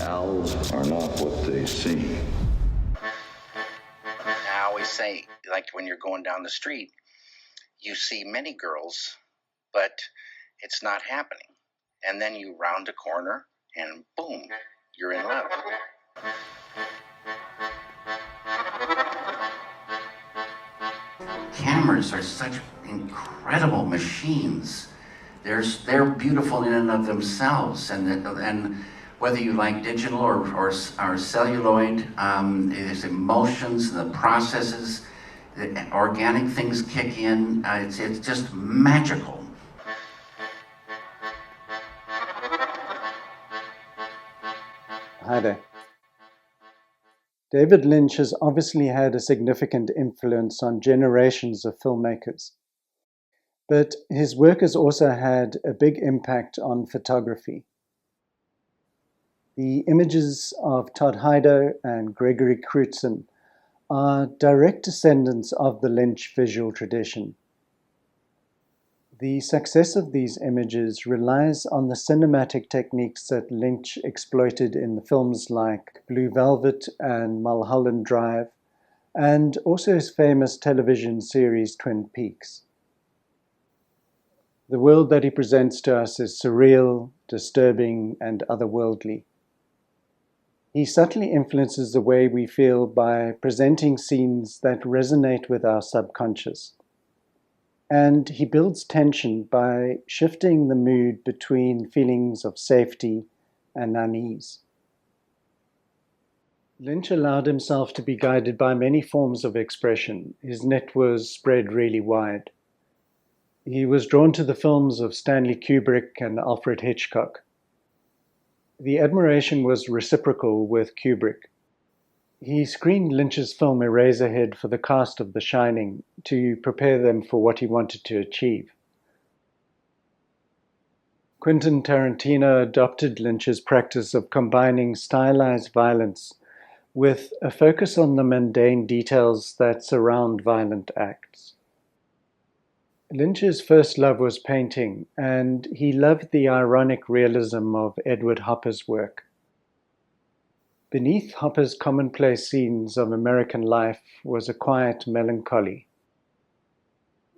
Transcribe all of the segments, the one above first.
Owls are not what they seem. I always say, like when you're going down the street, you see many girls, but it's not happening. And then you round a corner and boom, you're in love. Cameras are such incredible machines. They're beautiful in and of themselves, and whether you like digital or celluloid, there's emotions, the processes, the organic things kick in. It's just magical. Hi there. David Lynch has obviously had a significant influence on generations of filmmakers. But his work has also had a big impact on photography. The images of Todd Hido and Gregory Crewdson are direct descendants of the Lynch visual tradition. The success of these images relies on the cinematic techniques that Lynch exploited in the films like Blue Velvet and Mulholland Drive, and also his famous television series Twin Peaks. The world that he presents to us is surreal, disturbing, and otherworldly. He subtly influences the way we feel by presenting scenes that resonate with our subconscious. And he builds tension by shifting the mood between feelings of safety and unease. Lynch allowed himself to be guided by many forms of expression. His net was spread really wide. He was drawn to the films of Stanley Kubrick and Alfred Hitchcock. The admiration was reciprocal with Kubrick. He screened Lynch's film Eraserhead for the cast of The Shining to prepare them for what he wanted to achieve. Quentin Tarantino adopted Lynch's practice of combining stylized violence with a focus on the mundane details that surround violent acts. Lynch's first love was painting, and he loved the ironic realism of Edward Hopper's work. Beneath Hopper's commonplace scenes of American life was a quiet melancholy.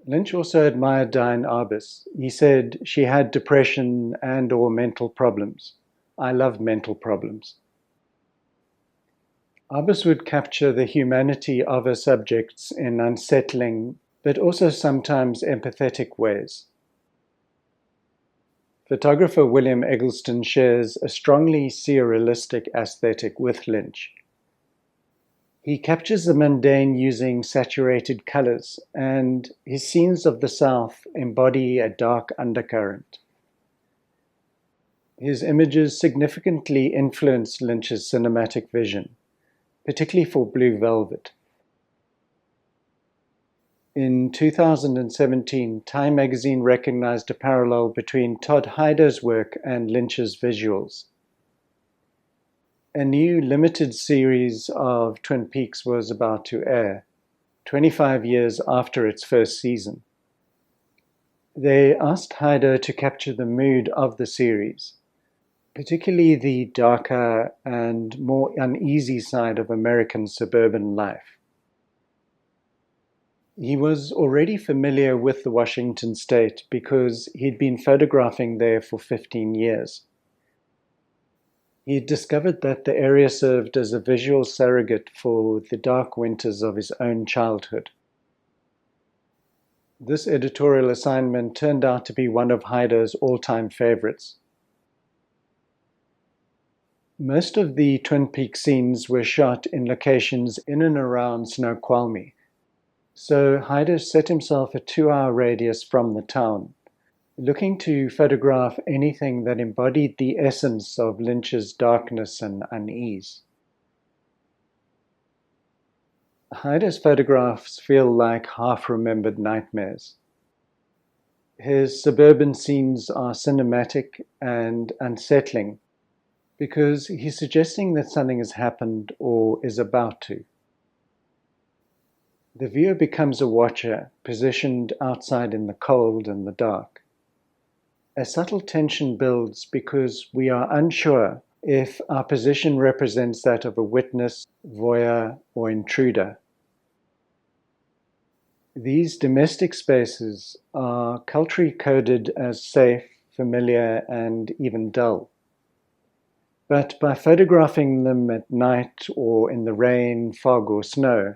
Lynch also admired Diane Arbus. He said she had depression and/or mental problems. I love mental problems. Arbus would capture the humanity of her subjects in unsettling, but also sometimes empathetic ways. Photographer William Eggleston shares a strongly surrealistic aesthetic with Lynch. He captures the mundane using saturated colors, and his scenes of the South embody a dark undercurrent. His images significantly influenced Lynch's cinematic vision, particularly for Blue Velvet. In 2017, Time magazine recognized a parallel between Todd Hido's work and Lynch's visuals. A new limited series of Twin Peaks was about to air, 25 years after its first season. They asked Hido to capture the mood of the series, particularly the darker and more uneasy side of American suburban life. He was already familiar with the Washington state because he'd been photographing there for 15 years. He had discovered that the area served as a visual surrogate for the dark winters of his own childhood. This editorial assignment turned out to be one of Hido's all-time favorites. Most of the Twin Peaks scenes were shot in locations in and around Snoqualmie. So Hido set himself a 2-hour radius from the town, looking to photograph anything that embodied the essence of Lynch's darkness and unease. Hido's photographs feel like half-remembered nightmares. His suburban scenes are cinematic and unsettling because he's suggesting that something has happened or is about to. The viewer becomes a watcher, positioned outside in the cold and the dark. A subtle tension builds because we are unsure if our position represents that of a witness, voyeur, or intruder. These domestic spaces are culturally coded as safe, familiar, and even dull. But by photographing them at night or in the rain, fog, or snow,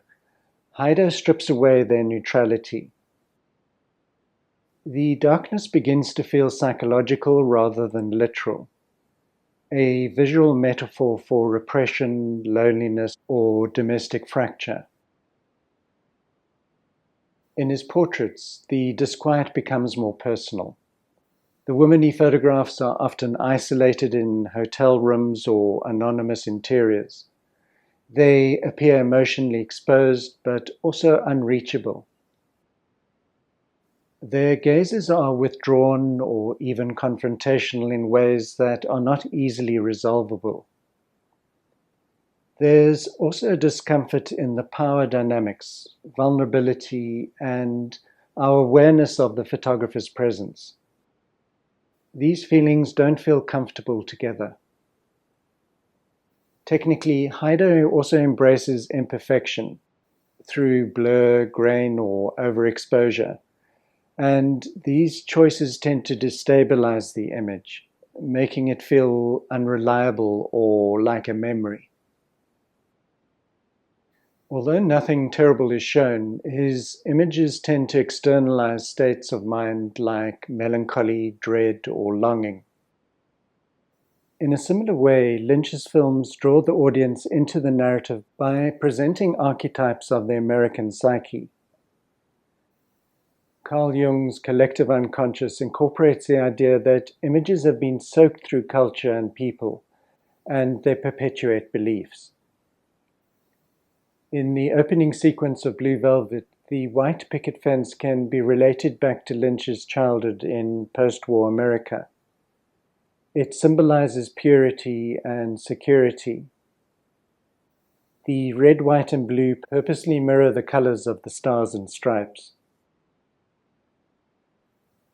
Hido strips away their neutrality. The darkness begins to feel psychological rather than literal, a visual metaphor for repression, loneliness, or domestic fracture. In his portraits, the disquiet becomes more personal. The women he photographs are often isolated in hotel rooms or anonymous interiors. They appear emotionally exposed, but also unreachable. Their gazes are withdrawn or even confrontational in ways that are not easily resolvable. There's also discomfort in the power dynamics, vulnerability, and our awareness of the photographer's presence. These feelings don't feel comfortable together. Technically, Hido also embraces imperfection through blur, grain, or overexposure. And these choices tend to destabilize the image, making it feel unreliable or like a memory. Although nothing terrible is shown, his images tend to externalize states of mind like melancholy, dread, or longing. In a similar way, Lynch's films draw the audience into the narrative by presenting archetypes of the American psyche. Carl Jung's collective unconscious incorporates the idea that images have been soaked through culture and people, and they perpetuate beliefs. In the opening sequence of Blue Velvet, the white picket fence can be related back to Lynch's childhood in post-war America. It symbolizes purity and security. The red, white, and blue purposely mirror the colors of the stars and stripes.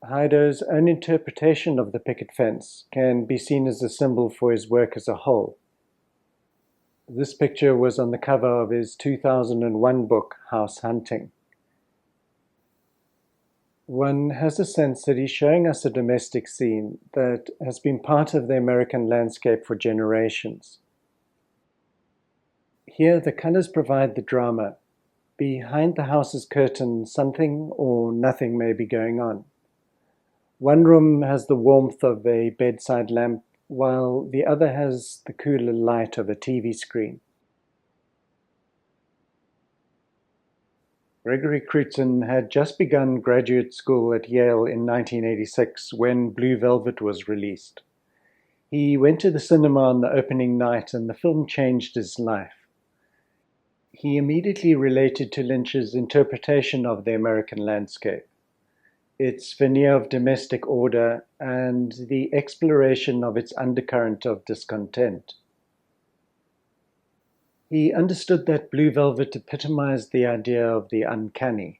Hido's own interpretation of the picket fence can be seen as a symbol for his work as a whole. This picture was on the cover of his 2001 book, House Hunting. One has a sense that he's showing us a domestic scene that has been part of the American landscape for generations. Here, the colors provide the drama. Behind the house's curtain, something or nothing may be going on. One room has the warmth of a bedside lamp, while the other has the cooler light of a TV screen. Gregory Crewdson had just begun graduate school at Yale in 1986 when Blue Velvet was released. He went to the cinema on the opening night and the film changed his life. He immediately related to Lynch's interpretation of the American landscape, its veneer of domestic order, and the exploration of its undercurrent of discontent. He understood that Blue Velvet epitomized the idea of the uncanny.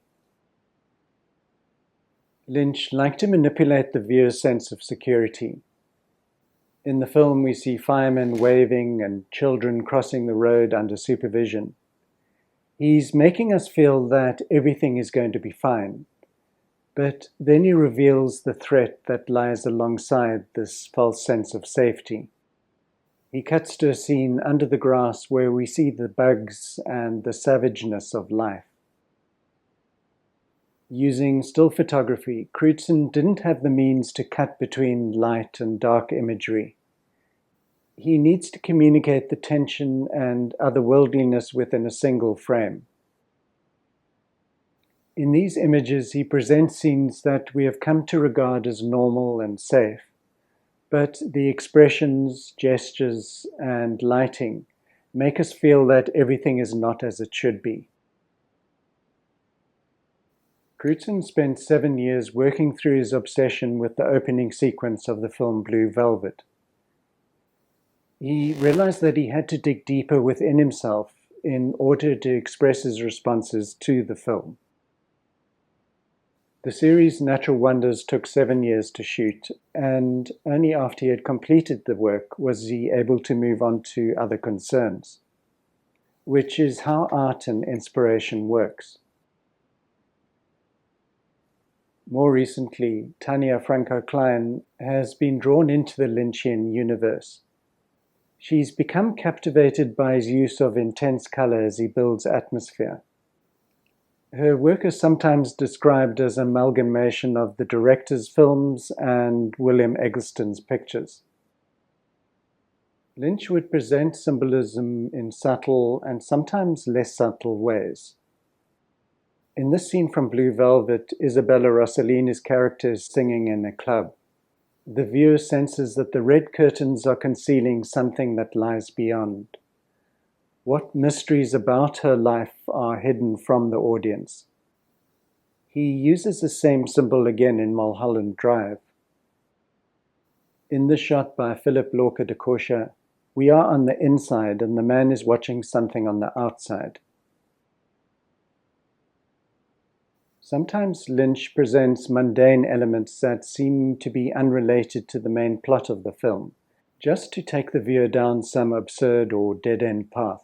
Lynch liked to manipulate the viewer's sense of security. In the film, we see firemen waving and children crossing the road under supervision. He's making us feel that everything is going to be fine. But then he reveals the threat that lies alongside this false sense of safety. He cuts to a scene under the grass where we see the bugs and the savageness of life. Using still photography, Crewdson didn't have the means to cut between light and dark imagery. He needs to communicate the tension and otherworldliness within a single frame. In these images, he presents scenes that we have come to regard as normal and safe, but the expressions, gestures, and lighting make us feel that everything is not as it should be. Crewdson spent 7 years working through his obsession with the opening sequence of the film Blue Velvet. He realized that he had to dig deeper within himself in order to express his responses to the film. The series Natural Wonders took 7 years to shoot, and only after he had completed the work was he able to move on to other concerns, which is how art and inspiration works. More recently, Tania Franco Klein has been drawn into the Lynchian universe. She's become captivated by his use of intense color as he builds atmosphere. Her work is sometimes described as an amalgamation of the director's films and William Eggleston's pictures. Lynch would present symbolism in subtle and sometimes less subtle ways. In this scene from Blue Velvet, Isabella Rossellini's character is singing in a club. The viewer senses that the red curtains are concealing something that lies beyond. What mysteries about her life are hidden from the audience? He uses the same symbol again in Mulholland Drive. In this shot by Philip Lorca de Corsia, we are on the inside and the man is watching something on the outside. Sometimes Lynch presents mundane elements that seem to be unrelated to the main plot of the film, just to take the viewer down some absurd or dead-end path.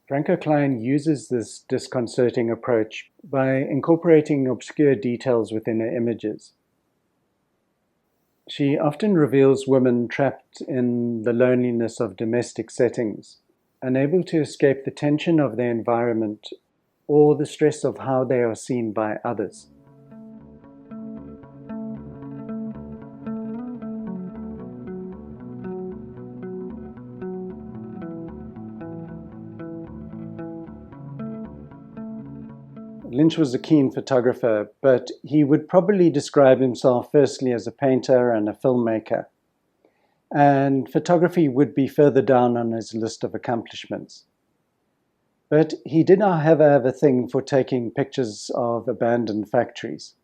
Franco Klein uses this disconcerting approach by incorporating obscure details within her images. She often reveals women trapped in the loneliness of domestic settings, unable to escape the tension of their environment or the stress of how they are seen by others. Lynch was a keen photographer, but he would probably describe himself firstly as a painter and a filmmaker, and photography would be further down on his list of accomplishments. But he did not have a thing for taking pictures of abandoned factories.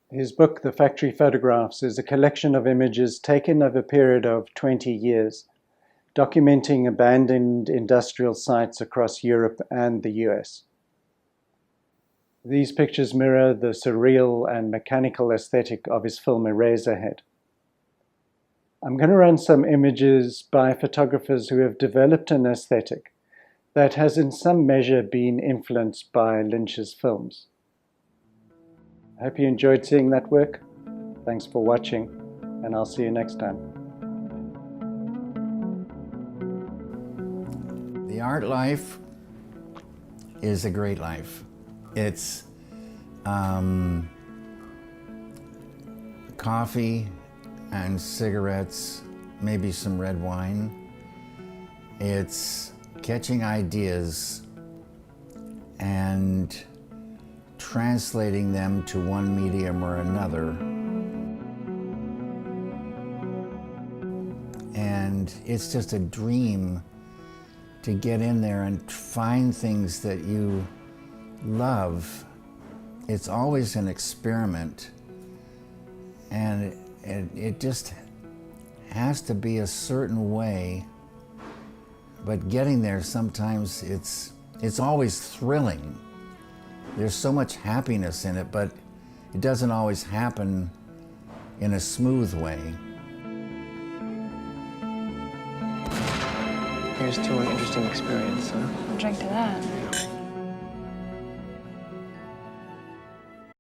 His book, The Factory Photographs, is a collection of images taken over a period of 20 years, documenting abandoned industrial sites across Europe and the US. These pictures mirror the surreal and mechanical aesthetic of his film Eraserhead. I'm going to run some images by photographers who have developed an aesthetic that has in some measure been influenced by Lynch's films. I hope you enjoyed seeing that work. Thanks for watching, and I'll see you next time. The art life is a great life. It's coffee and cigarettes, maybe some red wine. It's catching ideas and translating them to one medium or another. And it's just a dream to get in there and find things that you love. It's always an experiment, and it just has to be a certain way, but getting there sometimes it's always thrilling. There's so much happiness in it, but it doesn't always happen in a smooth way. Here's to an interesting experience, huh? I'll drink to that.